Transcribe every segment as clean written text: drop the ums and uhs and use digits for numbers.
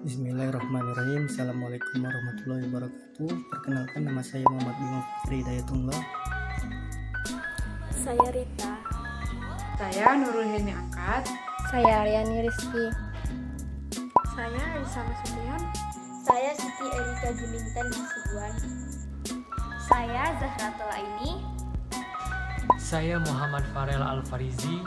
Bismillahirrahmanirrahim. Assalamualaikum warahmatullahi wabarakatuh. Perkenalkan, nama saya Muhammad Bima Fikri Hidayatullah. Saya Rita. Saya Nurul Hilmi Akad. Saya Aryani Rizky. Saya Risa Nasution. Saya Siti Erika Juminten Hasibuan. Saya Zahratul Aini. Saya Muhammad Farel Al-Farizi.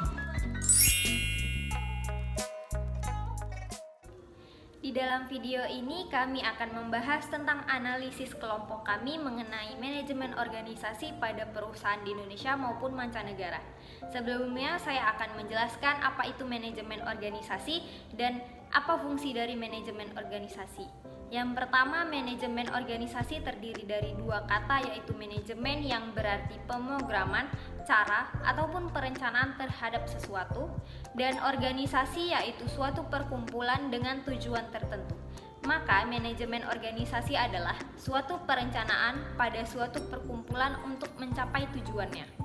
Di dalam video ini kami akan membahas tentang analisis kelompok kami mengenai manajemen organisasi pada perusahaan di Indonesia maupun mancanegara. Sebelumnya saya akan menjelaskan apa itu manajemen organisasi dan apa fungsi dari manajemen organisasi. Yang pertama, manajemen organisasi terdiri dari dua kata, yaitu manajemen yang berarti pemrograman, cara, ataupun perencanaan terhadap sesuatu, dan organisasi yaitu suatu perkumpulan dengan tujuan tertentu. Maka manajemen organisasi adalah suatu perencanaan pada suatu perkumpulan untuk mencapai tujuannya.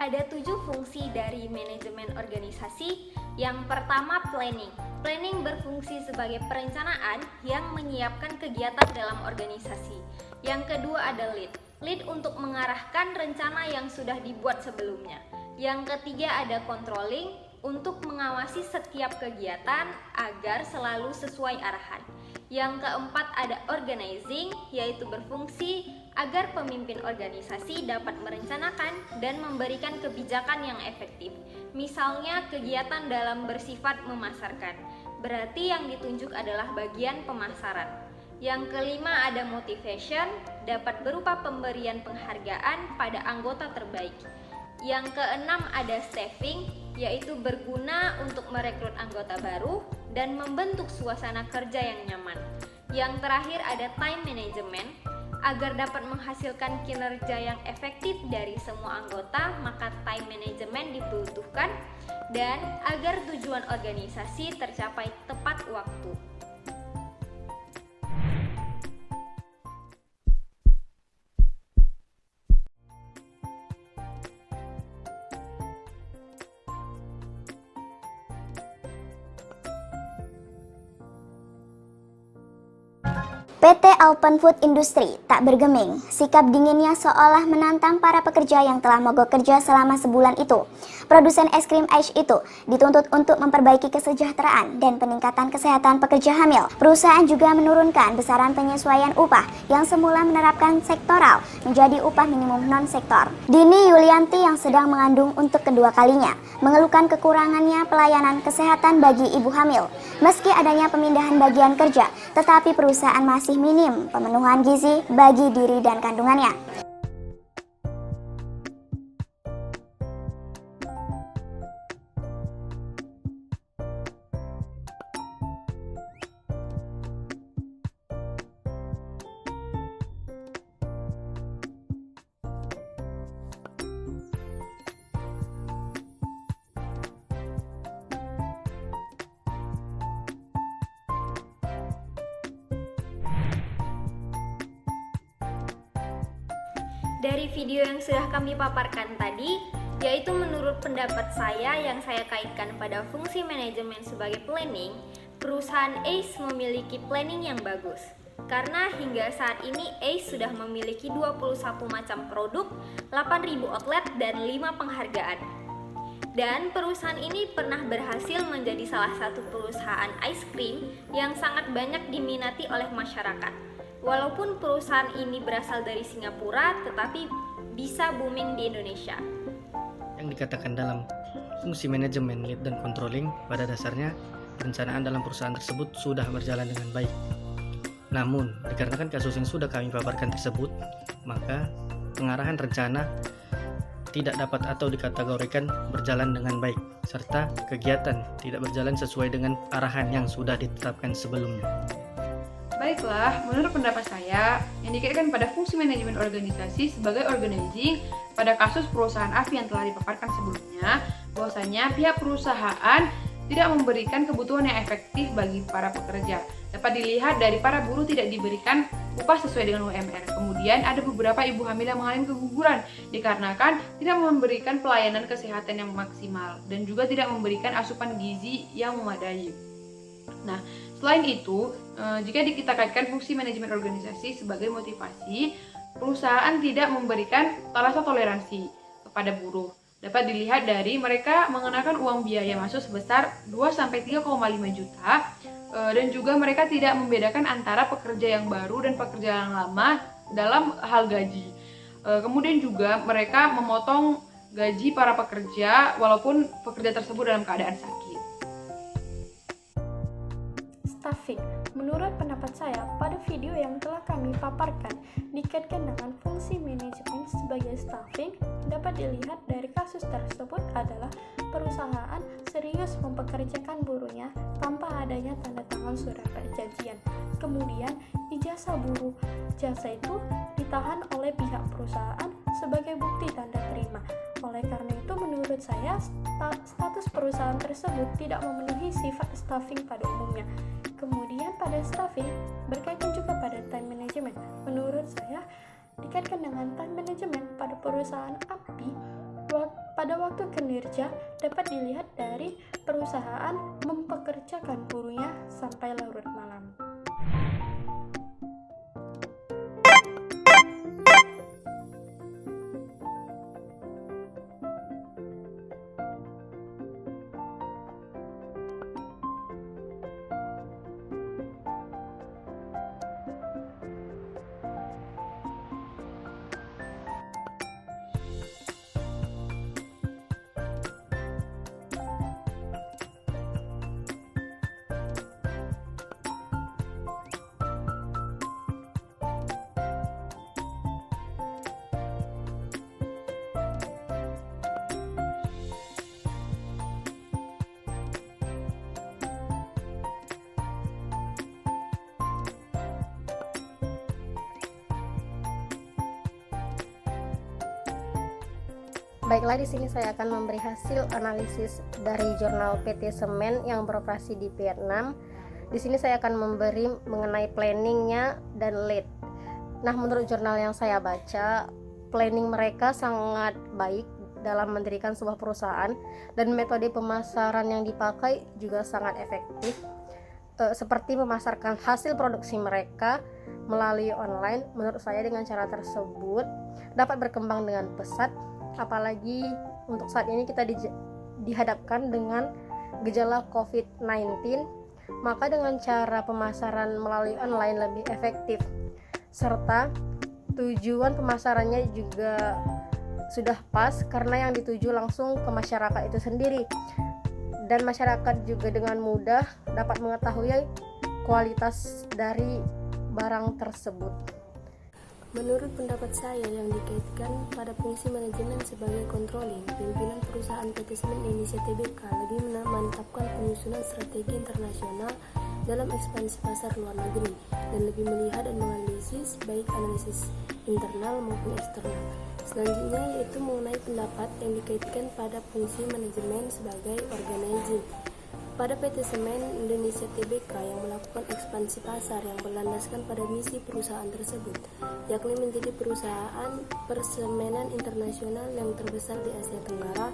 Ada 7 fungsi dari manajemen organisasi. Yang pertama, planning. Planning berfungsi sebagai perencanaan yang menyiapkan kegiatan dalam organisasi. Yang kedua ada lead. Lead untuk mengarahkan rencana yang sudah dibuat sebelumnya. Yang ketiga ada controlling, untuk mengawasi setiap kegiatan agar selalu sesuai arahan. Yang keempat ada organizing, yaitu berfungsi agar pemimpin organisasi dapat merencanakan dan memberikan kebijakan yang efektif. Misalnya kegiatan dalam bersifat memasarkan, berarti yang ditunjuk adalah bagian pemasaran. Yang kelima ada motivation, dapat berupa pemberian penghargaan pada anggota terbaik. Yang keenam ada staffing, yaitu berguna untuk merekrut anggota baru dan membentuk suasana kerja yang nyaman. Yang terakhir ada time management, agar dapat menghasilkan kinerja yang efektif dari semua anggota, maka time management dibutuhkan, dan agar tujuan organisasi tercapai tepat waktu. PT Alpen Food Industry tak bergeming. Sikap dinginnya seolah menantang para pekerja yang telah mogok kerja selama sebulan itu. Produsen es krim Aish itu dituntut untuk memperbaiki kesejahteraan dan peningkatan kesehatan pekerja hamil. Perusahaan juga menurunkan besaran penyesuaian upah yang semula menerapkan sektoral menjadi upah minimum non-sektor. Dini Yulianti yang sedang mengandung untuk kedua kalinya mengeluhkan kekurangannya pelayanan kesehatan bagi ibu hamil. Meski adanya pemindahan bagian kerja, tetapi perusahaan masih minim pemenuhan gizi bagi diri dan kandungannya. Dari video yang sudah kami paparkan tadi, yaitu menurut pendapat saya yang saya kaitkan pada fungsi manajemen sebagai planning, perusahaan Ace memiliki planning yang bagus. Karena hingga saat ini Ace sudah memiliki 21 macam produk, 8.000 outlet, dan 5 penghargaan. Dan perusahaan ini pernah berhasil menjadi salah satu perusahaan ice cream yang sangat banyak diminati oleh masyarakat. Walaupun perusahaan ini berasal dari Singapura, tetapi bisa booming di Indonesia. Yang dikatakan dalam fungsi manajemen, lead, dan controlling, pada dasarnya perencanaan dalam perusahaan tersebut sudah berjalan dengan baik. Namun, dikarenakan kasus yang sudah kami paparkan tersebut, maka pengarahan rencana tidak dapat atau dikategorikan berjalan dengan baik, serta kegiatan tidak berjalan sesuai dengan arahan yang sudah ditetapkan sebelumnya. Baiklah, menurut pendapat saya, yang dikaitkan pada fungsi manajemen organisasi sebagai organizing pada kasus perusahaan AFI yang telah dipaparkan sebelumnya, bahwasanya pihak perusahaan tidak memberikan kebutuhan yang efektif bagi para pekerja. Dapat dilihat dari para buruh tidak diberikan upah sesuai dengan UMR. Kemudian ada beberapa ibu hamil yang mengalami keguguran dikarenakan tidak memberikan pelayanan kesehatan yang maksimal dan juga tidak memberikan asupan gizi yang memadai. Nah, selain itu, jika kita kaitkan fungsi manajemen organisasi sebagai motivasi, perusahaan tidak memberikan rasa toleransi kepada buruh. Dapat dilihat dari mereka mengenakan uang biaya masuk sebesar 2-3,5 juta, dan juga mereka tidak membedakan antara pekerja yang baru dan pekerja yang lama dalam hal gaji. Kemudian juga mereka memotong gaji para pekerja walaupun pekerja tersebut dalam keadaan sakit. Staffing. Menurut pendapat saya, pada video yang telah kami paparkan, dikaitkan dengan fungsi manajemen sebagai staffing, dapat dilihat dari kasus tersebut adalah perusahaan serius mempekerjakan buruhnya tanpa adanya tanda tangan surat perjanjian. Kemudian, ijazah buruh jasa itu ditahan oleh pihak perusahaan sebagai bukti tanda terima. Oleh karena itu, menurut saya, status perusahaan tersebut tidak memenuhi sifat staffing pada umumnya. Kemudian pada staffing, berkaitan juga pada time management. Menurut saya, dikaitkan dengan time management pada perusahaan API, pada waktu kinerja dapat dilihat dari perusahaan mempekerjakan buruhnya sampai larut malam. Baiklah, di sini saya akan memberi hasil analisis dari jurnal PT Semen yang beroperasi di Vietnam. Di sini saya akan memberi mengenai planningnya dan lead. Nah, menurut jurnal yang saya baca, planning mereka sangat baik dalam mendirikan sebuah perusahaan dan metode pemasaran yang dipakai juga sangat efektif. Seperti memasarkan hasil produksi mereka melalui online. Menurut saya dengan cara tersebut dapat berkembang dengan pesat. Apalagi untuk saat ini kita dihadapkan dengan gejala COVID-19, maka dengan cara pemasaran melalui online lebih efektif, serta tujuan pemasarannya juga sudah pas karena yang dituju langsung ke masyarakat itu sendiri, dan masyarakat juga dengan mudah dapat mengetahui kualitas dari barang tersebut. Menurut pendapat saya yang dikaitkan pada fungsi manajemen sebagai controlling, pimpinan perusahaan PT Semen Indonesia Tbk lebih memantapkan penyusunan strategi internasional dalam ekspansi pasar luar negeri dan lebih melihat dan menganalisis baik analisis internal maupun eksternal. Selanjutnya yaitu mengenai pendapat yang dikaitkan pada fungsi manajemen sebagai organizing. Pada PT Semen Indonesia Tbk yang melakukan ekspansi pasar yang berlandaskan pada misi perusahaan tersebut, yakni menjadi perusahaan persemenan internasional yang terbesar di Asia Tenggara,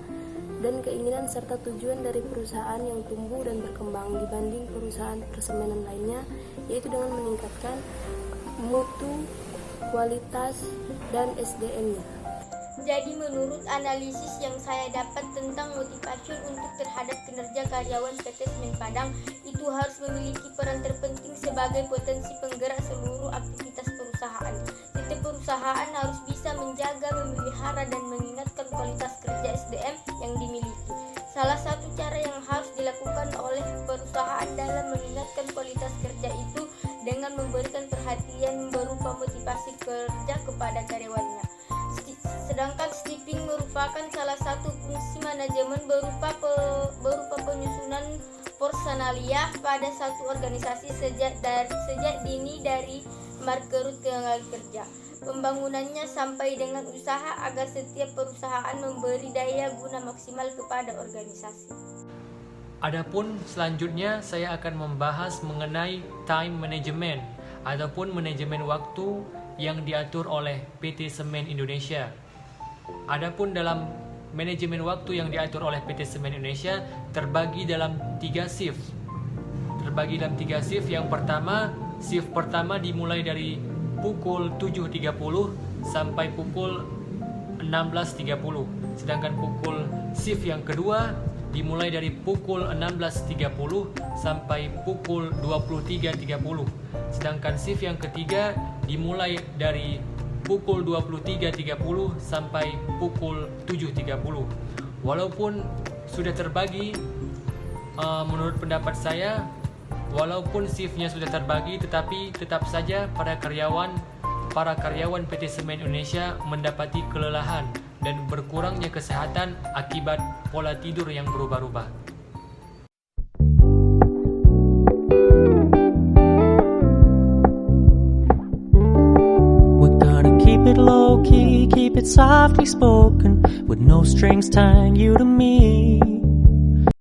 dan keinginan serta tujuan dari perusahaan yang tumbuh dan berkembang dibanding perusahaan persemenan lainnya, yaitu dengan meningkatkan mutu, kualitas, dan SDM-nya. Jadi menurut analisis yang saya dapat tentang motivasi untuk terhadap kinerja karyawan PT Semen Padang, itu harus memiliki peran terpenting sebagai potensi penggerak seluruh aktivitas perusahaan. Setiap perusahaan harus bisa menjaga, memelihara, dan mengingatkan kualitas kerja SDM yang dimiliki. Salah satu cara yang harus dilakukan oleh perusahaan dalam mengingatkan kualitas kerja itu dengan memberikan perhatian berupa motivasi kerja kepada karyawannya. Sedangkan stipping merupakan salah satu fungsi manajemen berupa penyusunan personalia pada satu organisasi sejak dini dari markerut tenaga kerja, pembangunannya sampai dengan usaha agar setiap perusahaan memberi daya guna maksimal kepada organisasi. Adapun selanjutnya saya akan membahas mengenai time management ataupun manajemen waktu yang diatur oleh PT Semen Indonesia. Adapun dalam manajemen waktu yang diatur oleh PT Semen Indonesia terbagi dalam 3 shift. Yang pertama, shift pertama dimulai dari pukul 7.30 sampai pukul 16.30. Sedangkan shift yang kedua dimulai dari pukul 16.30 sampai pukul 23.30. Sedangkan shift yang ketiga dimulai dari pukul 23.30 sampai pukul 7.30. Walaupun sudah terbagi, menurut pendapat saya, walaupun shiftnya sudah terbagi, tetapi tetap saja para karyawan PT Semen Indonesia mendapati kelelahan dan berkurangnya kesehatan akibat pola tidur yang berubah-ubah. Keep it low key, keep it softly spoken, with no strings tying you to me.